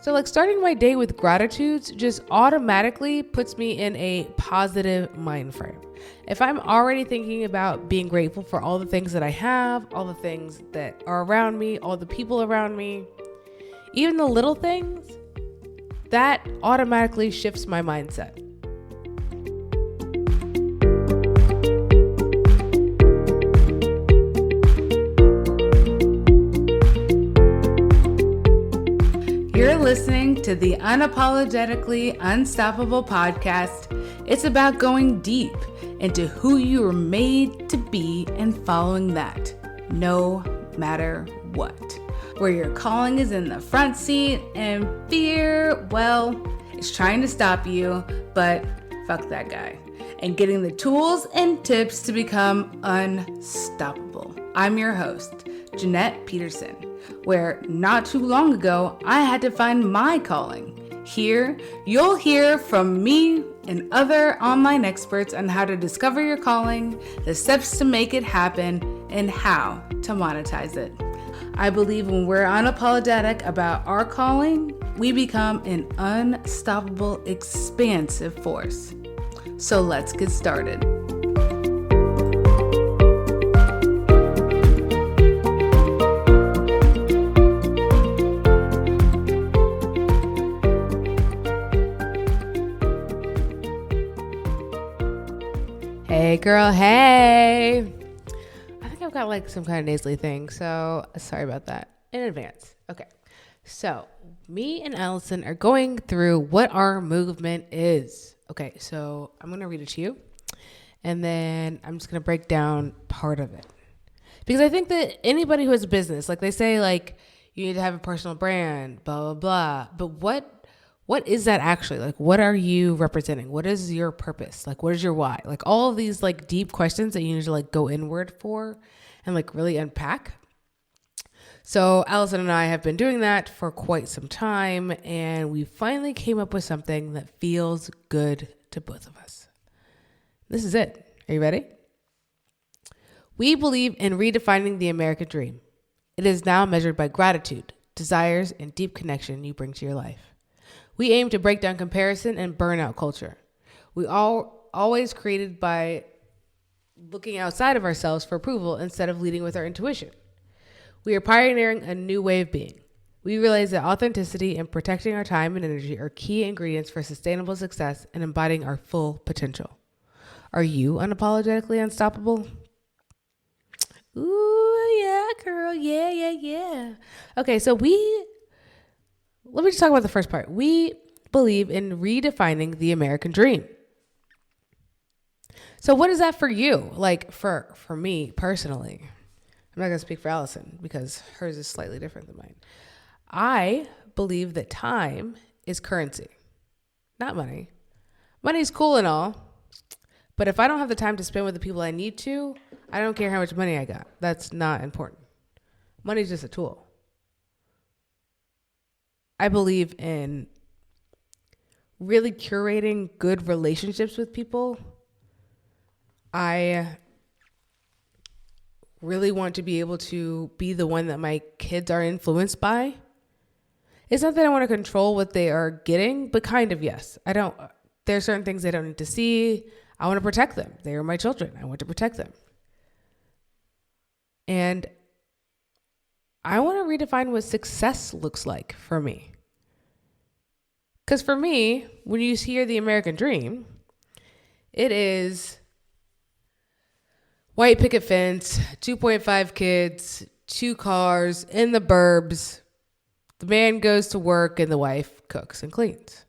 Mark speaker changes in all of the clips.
Speaker 1: So like starting my day with gratitudes just automatically puts me in a positive mind frame. If I'm already thinking about being grateful for all the things that I have, all the things that are around me, all the people around me, even the little things, that automatically shifts my mindset.
Speaker 2: You're listening to the Unapologetically Unstoppable podcast. It's about going deep into who you were made to be and following that, no matter what. Where your calling is in the front seat and fear, well, it's trying to stop you, but fuck that guy. And getting the tools and tips to become unstoppable. I'm your host, Jeanette Peterson, where not too long ago, I had to find my calling. Here, you'll hear from me and other online experts on how to discover your calling, the steps to make it happen, and how to monetize it. I believe when we're unapologetic about our calling, we become an unstoppable, expansive force. So let's get started.
Speaker 1: Hey girl, hey. I think I've got like some kind of nasally thing, so sorry about that in advance. Okay, so me and Allison are going through what our movement is. Okay, so I'm going to read it to you, and then I'm just going to break down part of it. Because I think that anybody who has a business, like they say, like you need to have a personal brand, blah, blah, blah. But what is that actually? Like, what are you representing? What is your purpose? Like, what is your why? Like all of these like deep questions that you need to like go inward for and like really unpack. So Allison and I have been doing that for quite some time, and we finally came up with something that feels good to both of us. This is it. Are you ready? We believe in redefining the American dream. It is now measured by gratitude, desires, and deep connection you bring to your life. We aim to break down comparison and burnout culture. We always created by looking outside of ourselves for approval instead of leading with our intuition. We are pioneering a new way of being. We realize that authenticity and protecting our time and energy are key ingredients for sustainable success and embodying our full potential. Are you unapologetically unstoppable? Ooh, yeah, girl. Yeah. Okay, so let me just talk about the first part. We believe in redefining the American dream. So what is that for you? Like for me personally, I'm not going to speak for Allison because hers is slightly different than mine. I believe that time is currency, not money. Money's cool and all, but if I don't have the time to spend with the people I need to, I don't care how much money I got. That's not important. Money's just a tool. I believe in really curating good relationships with people. I really want to be able to be the one that my kids are influenced by. It's not that I want to control what they are getting, but kind of, yes. There are certain things they don't need to see. I want to protect them. They are my children. I want to protect them. And I want to redefine what success looks like for me. Because for me, when you hear the American dream, it is white picket fence, 2.5 kids, 2 cars in the burbs. The man goes to work and the wife cooks and cleans.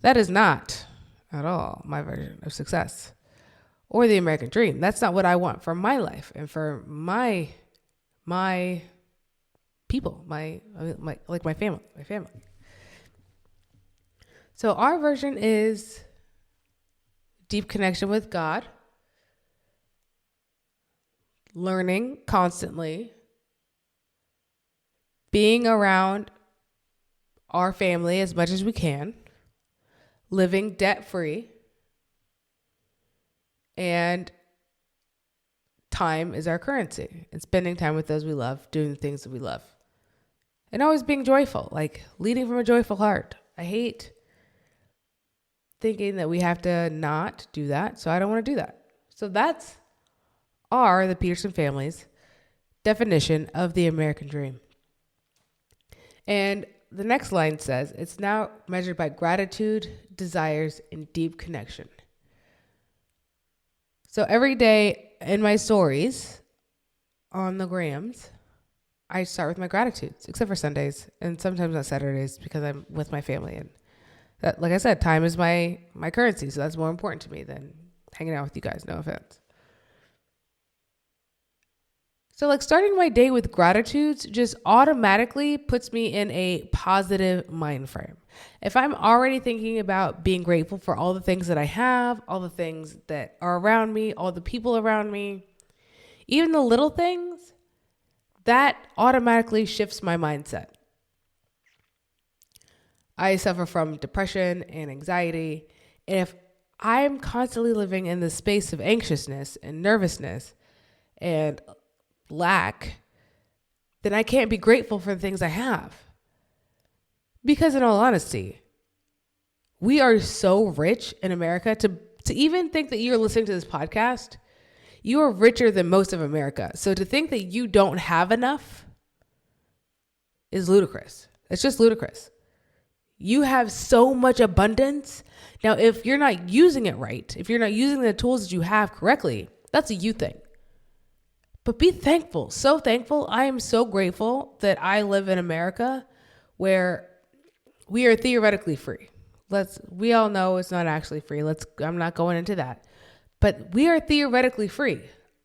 Speaker 1: That is not at all my version of success or the American dream. That's not what I want for my life and for my people, my family. So our version is deep connection with God, learning constantly, being around our family as much as we can, living debt-free, and time is our currency. And spending time with those we love, doing the things that we love. and always being joyful, like leading from a joyful heart. I hate thinking that we have to not do that, so I don't want to do that. So that's the Peterson family's definition of the American dream. And the next line says, it's now measured by gratitude, desires, and deep connection. So every day in my stories on the grams, I start with my gratitudes, except for Sundays and sometimes on Saturdays because I'm with my family. And that, like I said, time is my currency. So that's more important to me than hanging out with you guys. No offense. So like starting my day with gratitudes just automatically puts me in a positive mind frame. If I'm already thinking about being grateful for all the things that I have, all the things that are around me, all the people around me, even the little things, that automatically shifts my mindset. I suffer from depression and anxiety. And if I'm constantly living in the space of anxiousness and nervousness and lack, then I can't be grateful for the things I have. Because in all honesty, we are so rich in America to even think that you're listening to this podcast, you are richer than most of America. So to think that you don't have enough is ludicrous. It's just ludicrous. You have so much abundance. Now, if you're not using it right, if you're not using the tools that you have correctly, that's a you thing. But be thankful, so thankful. I am so grateful that I live in America where we are theoretically free. We all know it's not actually free. I'm not going into that. But we are theoretically free.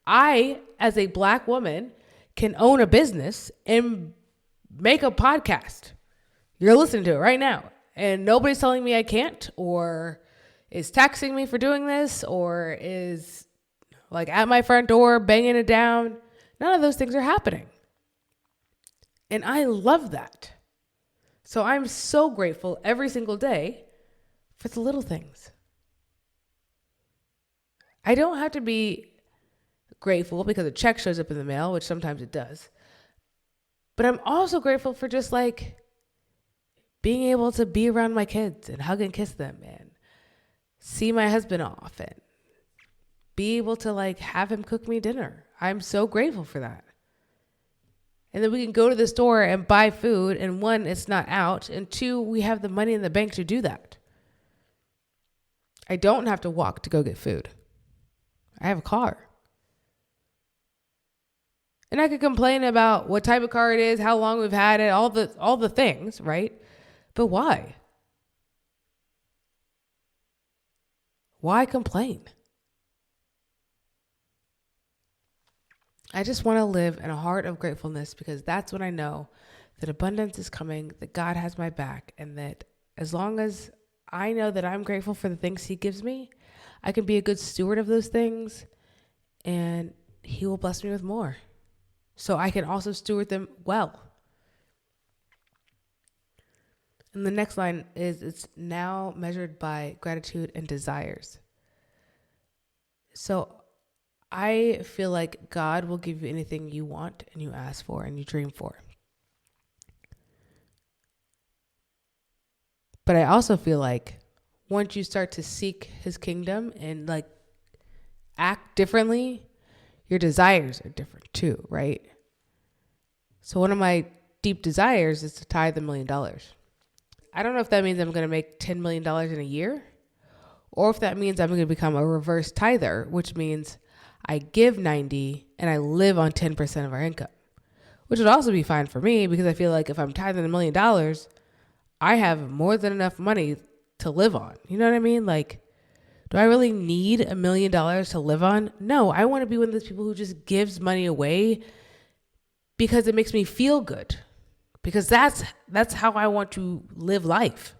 Speaker 1: I, as a Black woman, can own a business and make a podcast. You're listening to it right now. And nobody's telling me I can't, or is taxing me for doing this, or is like at my front door banging it down. None of those things are happening. And I love that. So I'm so grateful every single day for the little things. I don't have to be grateful because a check shows up in the mail, which sometimes it does. But I'm also grateful for just like being able to be around my kids and hug and kiss them and see my husband off and be able to like have him cook me dinner. I'm so grateful for that. And then we can go to the store and buy food, and one, it's not out, and two, we have the money in the bank to do that. I don't have to walk to go get food. I have a car. And I could complain about what type of car it is, how long we've had it, all the things, right? But why? Why complain? I just want to live in a heart of gratefulness, because that's when I know that abundance is coming, that God has my back, and that as long as I know that I'm grateful for the things He gives me, I can be a good steward of those things, and He will bless me with more. So I can also steward them well. And the next line is, it's now measured by gratitude and desires. So I feel like God will give you anything you want and you ask for and you dream for. But I also feel like once you start to seek His kingdom and like act differently, your desires are different too, right? So one of my deep desires is to tithe $1 million. I don't know if that means I'm going to make $10 million in a year, or if that means I'm going to become a reverse tither, which means I give 90 and I live on 10% of our income, which would also be fine for me, because I feel like if I'm tithing $1 million, I have more than enough money to live on. You know what I mean? Like, do I really need $1 million to live on? No, I want to be one of those people who just gives money away because it makes me feel good. Because that's how I want to live life,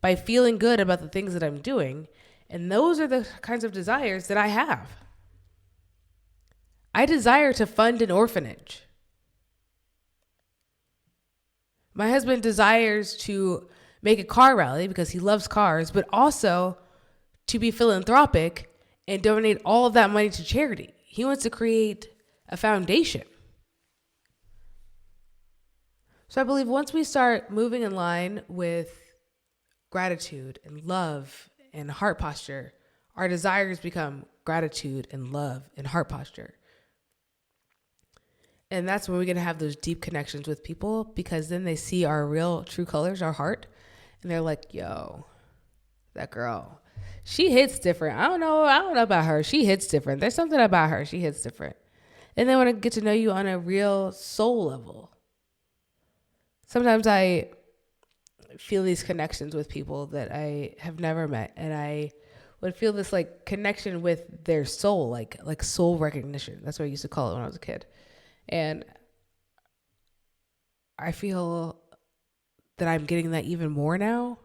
Speaker 1: by feeling good about the things that I'm doing. And those are the kinds of desires that I have. I desire to fund an orphanage. My husband desires to make a car rally because he loves cars, but also to be philanthropic and donate all of that money to charity. He wants to create a foundation. So I believe once we start moving in line with gratitude and love and heart posture, our desires become gratitude and love and heart posture. And that's when we're going to have those deep connections with people, because then they see our real true colors, our heart, and they're like, yo, that girl, she hits different. I don't know about her. She hits different. There's something about her. She hits different. And they want to get to know you on a real soul level. Sometimes I feel these connections with people that I have never met, and I would feel this like connection with their soul, like soul recognition. That's what I used to call it when I was a kid. And I feel that I'm getting that even more now.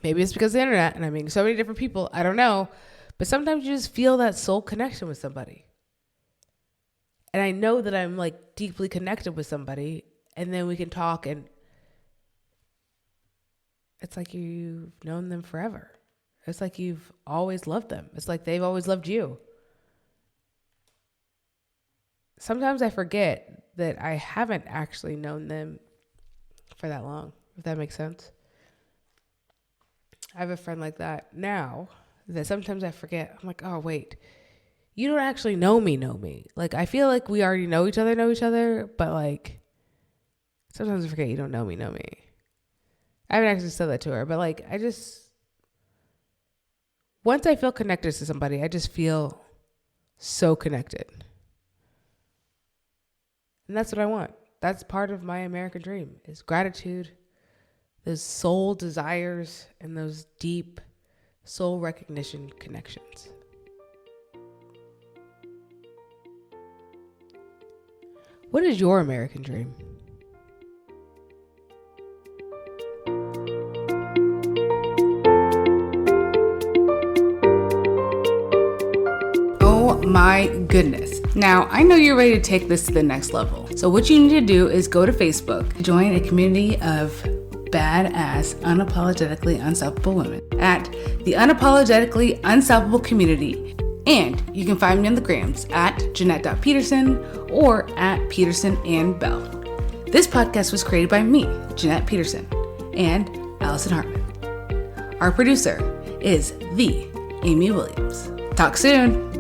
Speaker 1: Maybe it's because of the internet and I'm meeting so many different people. I don't know. But sometimes you just feel that soul connection with somebody. And I know that I'm like deeply connected with somebody, and then we can talk, and it's like you've known them forever. It's like you've always loved them. It's like they've always loved you. Sometimes I forget that I haven't actually known them for that long, if that makes sense. I have a friend like that now that sometimes I forget. I'm like, oh, wait, you don't actually know me. Like, I feel like we already know each other, but like, sometimes I forget you don't know me. I haven't actually said that to her, but like, once I feel connected to somebody, I just feel so connected. And that's what I want. That's part of my American dream, is gratitude, those soul desires, and those deep soul recognition connections. What is your American dream?
Speaker 2: Oh my goodness. Now, I know you're ready to take this to the next level. So what you need to do is go to Facebook, join a community of badass, unapologetically unstoppable women at the Unapologetically Unstoppable Community. And you can find me on the grams at Jeanette.Peterson or at Peterson and Bell. This podcast was created by me, Jeanette Peterson, and Allison Hartman. Our producer is the Amy Williams. Talk soon.